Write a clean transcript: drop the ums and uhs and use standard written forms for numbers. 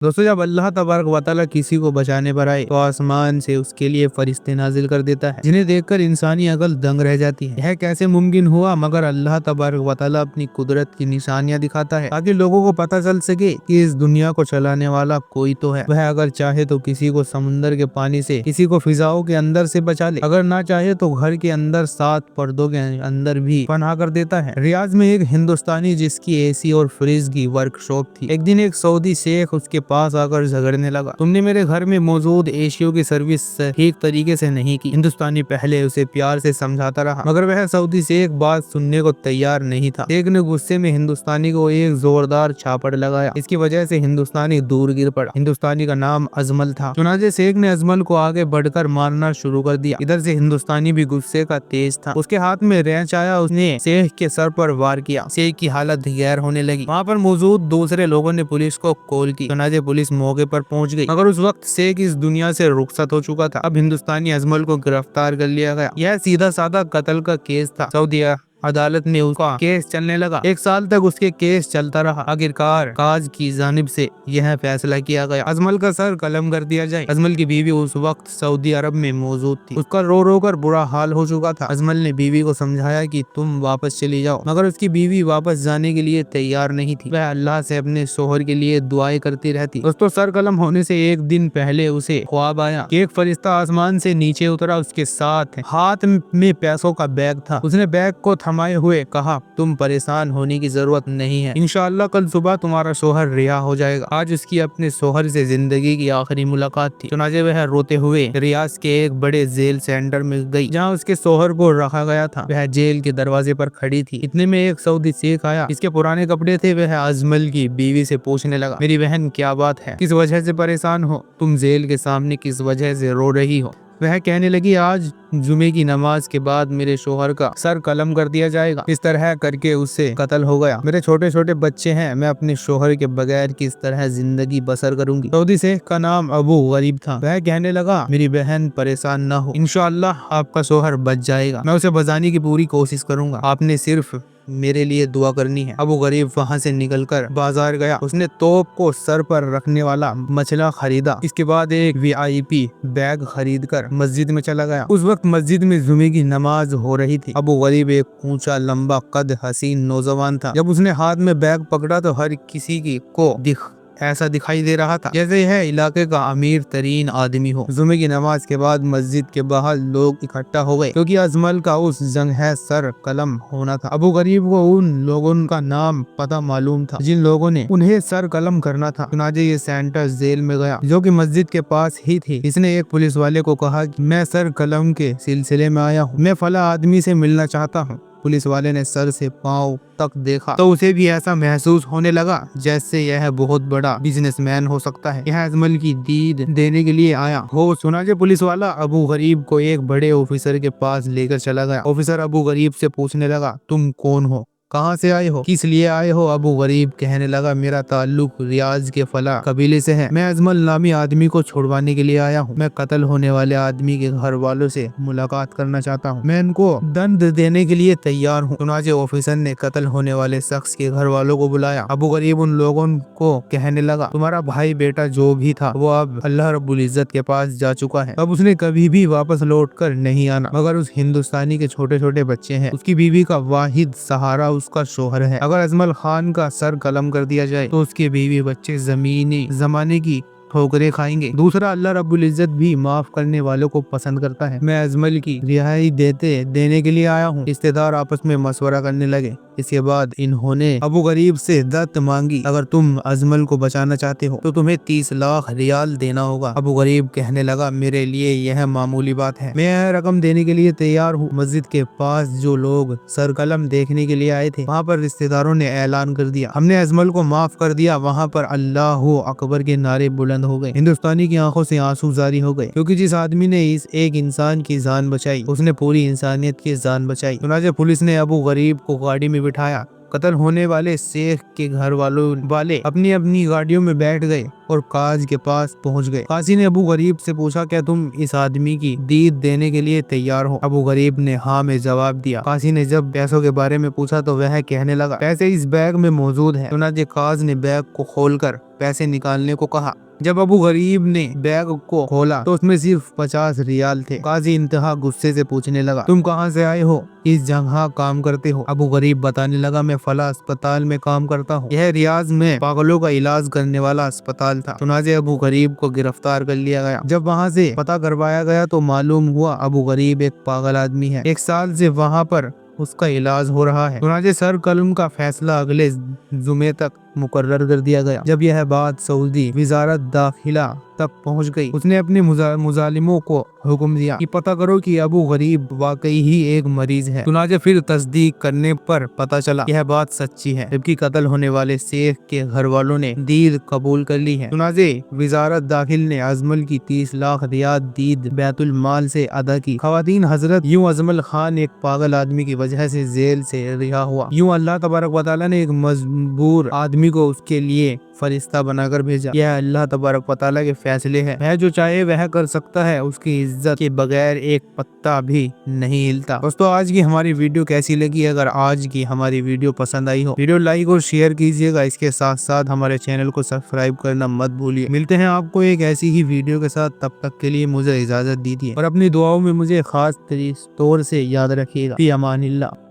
दोस्तों, जब अल्लाह तबारक व तआला किसी को बचाने पर आए तो आसमान से उसके लिए फरिश्ते नाजिल कर देता है, जिन्हें देखकर इंसानी अकल दंग रह जाती है। यह कैसे मुमकिन हुआ? मगर अल्लाह तबारक व तआला अपनी कुदरत की निशानियां दिखाता है ताकि लोगों को पता चल सके कि इस दुनिया को चलाने वाला कोई तो है। वह अगर चाहे तो किसी को समुद्र के पानी से, किसी को फिजाओं के अंदर से बचा ले। अगर ना चाहे तो घर के अंदर 7 पर्दों के अंदर भी पनाह कर देता है। रियाज में एक हिंदुस्तानी जिसकी एसी और फ्रिज की वर्कशॉप थी, एक दिन एक सऊदी शेख उसके पास आकर झगड़ने लगा, तुमने मेरे घर में मौजूद एशियो की सर्विस ठीक तरीके से नहीं की। हिंदुस्तानी पहले उसे प्यार से समझाता रहा, मगर वह सऊदी शेख बात सुनने को तैयार नहीं था। शेख ने गुस्से में हिंदुस्तानी को एक जोरदार छापड़ लगाया। इसकी वजह से हिंदुस्तानी दूर गिर पड़ा। हिंदुस्तानी का नाम अजमल था। चुनाचे शेख ने अजमल को आगे बढ़कर मारना शुरू कर दिया। इधर से हिंदुस्तानी भी गुस्से का तेज था। उसके हाथ में रेंच आया, उसने शेख के सर पर वार किया। शेख की हालत गैर होने लगी। वहाँ पर मौजूद दूसरे लोगों ने पुलिस को कॉल की। चुनाचे पुलिस मौके पर पहुंच गई, मगर उस वक्त शेख इस दुनिया से रुखसत हो चुका था। अब हिंदुस्तानी अजमल को गिरफ्तार कर लिया गया। यह सीधा साधा कत्ल का केस था। सऊदी अदालत में उसका केस चलने लगा। 1 साल तक उसके केस चलता रहा। आखिरकार काज की जानिब से यह फैसला किया गया, अजमल का सर कलम कर दिया जाए। अजमल की बीवी उस वक्त सऊदी अरब में मौजूद थी। उसका रो रो कर बुरा हाल हो चुका था। अजमल ने बीवी को समझाया कि तुम वापस चली जाओ, मगर उसकी बीवी वापस जाने के लिए तैयार नहीं थी। वह अल्लाह से अपने शोहर के लिए दुआएं करती रहती। दोस्तों, सर कलम होने से एक दिन पहले उसे ख्वाब आया कि एक फरिश्ता आसमान से नीचे उतरा। उसके साथ हाथ में पैसों का बैग था। उसने बैग को थमाए हुए कहा, तुम परेशान होने की जरूरत नहीं है, इंशाअल्लाह कल सुबह तुम्हारा शोहर रिहा हो जाएगा। आज उसकी अपने शोहर से जिंदगी की आखिरी मुलाकात थी। चुनाचे वह रोते हुए रियाज के एक बड़े जेल सेंटर में गई, जहाँ उसके शोहर को रखा गया था। वह जेल के दरवाजे पर खड़ी थी। इतने में एक सऊदी शेख आया। इसके पुराने कपड़े थे। वह अजमल की बीवी से पूछने लगा, मेरी बहन क्या बात है, किस वजह से परेशान हो, तुम जेल के सामने किस वजह से रो रही हो? वह कहने लगी, आज जुमे की नमाज के बाद मेरे शोहर का सर कलम कर दिया जाएगा। इस तरह करके उससे कत्ल हो गया। मेरे छोटे छोटे बच्चे हैं, मैं अपने शोहर के बगैर किस तरह जिंदगी बसर करूंगी। सऊदी शेख का नाम अबू गरीब था। वह कहने लगा, मेरी बहन परेशान न हो, इंशाअल्लाह आपका शोहर बच जाएगा। मैं उसे बचाने की पूरी कोशिश करूंगा। आपने सिर्फ मेरे लिए दुआ करनी है। अबू गरीब वहाँ से निकलकर बाजार गया। उसने तोप को सर पर रखने वाला मछला खरीदा। इसके बाद एक VIP बैग खरीद कर मस्जिद में चला गया। उस वक्त मस्जिद में जुमे की नमाज हो रही थी। अबू गरीब एक ऊंचा लंबा कद हसीन नौजवान था। जब उसने हाथ में बैग पकड़ा तो हर किसी को ऐसा दिखाई दे रहा था जैसे यह इलाके का अमीर तरीन आदमी हो। जुमे की नमाज के बाद मस्जिद के बाहर लोग इकट्ठा हो गए, क्योंकि अजमल का उस जंग है सर कलम होना था। अबू गरीब को उन लोगों का नाम पता मालूम था जिन लोगों ने उन्हें सर कलम करना था। चुनाचे ये सेंटर जेल में गया, जो कि मस्जिद के पास ही थी। इसने एक पुलिस वाले को कहा कि मैं सर कलम के सिलसिले में आया हूँ, मैं फला आदमी से मिलना चाहता हूँ। पुलिस वाले ने सर से पांव तक देखा तो उसे भी ऐसा महसूस होने लगा जैसे यह बहुत बड़ा बिजनेसमैन हो सकता है। यह अजमल की दीद देने के लिए आया हो। चुनाचे पुलिस वाला अबू गरीब को एक बड़े ऑफिसर के पास लेकर चला गया। ऑफिसर अबू गरीब से पूछने लगा, तुम कौन हो, कहाँ से आए हो, किस लिए आए हो? अबू गरीब कहने लगा, मेरा ताल्लुक रियाज के फला कबीले से है। मैं अजमल नामी आदमी को छुड़वाने के लिए आया हूँ। मैं कत्ल होने वाले आदमी के घर वालों से मुलाकात करना चाहता हूँ। मैं इनको दंड देने के लिए तैयार हूँ। चुनाचे ऑफिसर ने कत्ल होने वाले शख्स के घर वालों को बुलाया। अबू गरीब उन लोगों को कहने लगा, तुम्हारा भाई बेटा जो भी था वो अब अल्लाह रब्बुल इज्जत के पास जा चुका है। अब उसने कभी भी वापस लौट कर नहीं आना, मगर उस हिंदुस्तानी के छोटे छोटे बच्चे हैं। उसकी बीवी का वाहिद सहारा उसका शोहर है। अगर अजमल खान का सर कलम कर दिया जाए तो उसके बीवी बच्चे जमीनी जमाने की ठोकरें खाएंगे। दूसरा, अल्लाह रब्बुल इज्जत भी माफ करने वालों को पसंद करता है। मैं अजमल की रिहाई देने के लिए आया हूँ। रिश्तेदार आपस में मशवरा करने लगे। इसके बाद इन्होंने अबू गरीब से दत्त मांगी, अगर तुम अजमल को बचाना चाहते हो तो तुम्हें 30 लाख रियाल देना होगा। अबू गरीब कहने लगा, मेरे लिए यह मामूली बात है, मैं यह रकम देने के लिए तैयार हूँ। मस्जिद के पास जो लोग सर कलम देखने के लिए आए थे, वहाँ पर रिश्तेदारों ने ऐलान कर दिया, हमने अजमल को माफ कर दिया। वहाँ पर अल्लाह अकबर के नारे बुलंद हो गए। हिंदुस्तानी की आंखों से आंसू जारी हो गए, क्योंकि जिस आदमी ने इस एक इंसान की जान बचाई उसने पूरी इंसानियत की जान बचाई। चुनाचे पुलिस ने अबू गरीब को गाड़ी में बिठाया कत्ल होने वाले शेख के घर वाले अपनी अपनी गाड़ियों में बैठ गए और काजी के पास पहुंच गए। काजी ने अबू गरीब से पूछा, क्या तुम इस आदमी की दीद देने के लिए तैयार हो? अबू गरीब ने हाँ में जवाब दिया। काजी ने जब पैसों के बारे में पूछा तो वह कहने लगा, पैसे इस बैग में मौजूद है। चुनांचे काजी ने बैग को खोलकर पैसे निकालने को कहा। जब अबू गरीब ने बैग को खोला तो उसमें सिर्फ 50 रियाल थे। काजी इंतहा गुस्से से पूछने लगा, तुम कहाँ से आए हो? इस जगह काम करते हो? अबू गरीब बताने लगा, मैं फला अस्पताल में काम करता हूँ। यह रियाज में पागलों का इलाज करने वाला अस्पताल था। चुनांचे अबू गरीब को गिरफ्तार कर लिया गया। जब वहाँ से पता करवाया गया तो मालूम हुआ अबू गरीब एक पागल आदमी है। 1 साल से वहाँ पर उसका इलाज हो रहा है। चुनांचे सर कलम का फैसला अगले जुमे तक मुकर्रर कर दिया गया। जब यह बात सऊदी वजारत दाखिला तक पहुंच गई, उसने अपने मुजालिमों को हुक्म दिया कि पता करो कि अबू गरीब वाकई ही एक मरीज है। चुनांचे फिर तस्दीक करने पर पता चला यह बात सच्ची है, जबकि कत्ल होने वाले शेख के घर वालों ने दीद कबूल कर ली है। चुनांचे वजारत दाखिल ने अजमल की 30 लाख रियाल दीद बैतुल माल से अदा की। खवातीन हजरत, यूं अजमल खान एक पागल आदमी की वजह से जेल से रिहा हुआ। यूं अल्लाह तबारक व तआला ने एक मजबूर आदमी को उसके लिए फरिश्ता बनाकर भेजा। यह अल्लाह तबारक व तआला के फैसले है, वह जो चाहे वह कर सकता है, उसकी इज्जत के बगैर एक पत्ता भी नहीं हिलता। दोस्तों, आज की हमारी वीडियो कैसी लगी? अगर आज की हमारी वीडियो पसंद आई हो, वीडियो लाइक और शेयर कीजिएगा। इसके साथ साथ हमारे चैनल को सब्सक्राइब करना मत भूलिए। मिलते हैं आपको एक ऐसी ही वीडियो के साथ, तब तक के लिए मुझे इजाजत दीजिए और अपनी दुआओं में मुझे खास तौर से याद रखिएगा। फी अमानिल्लाह।